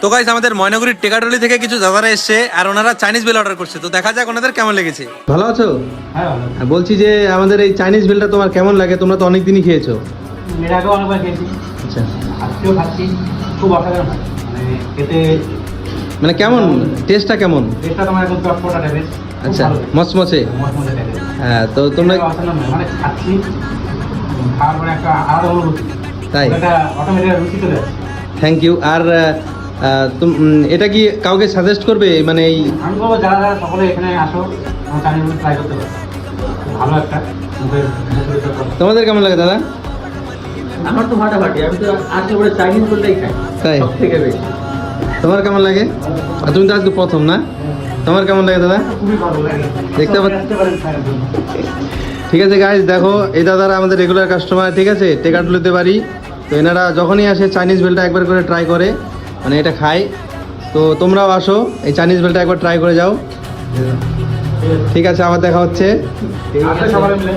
তো গাইস আমাদের ময়নাগুড়ির টেকাটলি থেকে কিছু দাদারা এসছে আর ওনারা চাইনিজ বেল অর্ডার করছে, তো দেখা যাক ওনাদের কেমন লেগেছে। ভালো আছো? হ্যাঁ বলছি যে আমাদের এই চাইনিজ বেলটা তোমার কেমন লাগে? তোমরা তো অনেক দিনই খেয়েছো। এর আগেও অনেকবার খেয়েছি, আচ্ছা, আজকেও খাচ্ছি। খুব অসাধারণ হয়, মানে খেতে মানে কেমন টেস্টটা কেমন? টেস্টটা তোমার একদম চটপটা টাইপের। আচ্ছা, মচমচে। মচমচে টাইপের। হ্যাঁ, তো তোমরা অসাধারণ হয়, মানে খাচ্ছি, খাওয়ার পরে একটা আলাদা অনুভূতি, তাই? একটা অটোমেটিক রুচি চলে আসে। Thank you. আর এটা কি কাউকে সাজেস্ট করবে? মানে এই আমি বলবো যারা যারা সকলে এখানে আসো, আমার চাইনিজ ফুড ট্রাই করতে পারো। ভালো একটা মুখের তোমাদের কেমন লাগে দাদা? আমার তো ফাটাফাটি, আমি তো আসলে পরে চাইনিজ ফুডটাই খাই তাই? সব থেকে বেশি। তোমার কেমন লাগে? আর তুমি তো আজকে প্রথম না, তোমার কেমন লাগে দাদা? খুবই ভালো লাগে, দেখতে পাচ্ছ? আসতে পারেন খাওয়ার জন্য। ঠিক আছে গাইজ, দেখো এই দাদারা আমাদের রেগুলার কাস্টমার, ঠিক আছে, টেকাটুলিতে বাড়ি। তো এনারা যখনই আসে চাইনিজ বেলটা একবার করে ট্রাই করে, মানে এটা খায়। তো তোমরাও আসো, এই চাইনিজ বেলটা একবার ট্রাই করে যাও। ঠিক আছে, আবার দেখা হচ্ছে। আসলে সবাই মিলে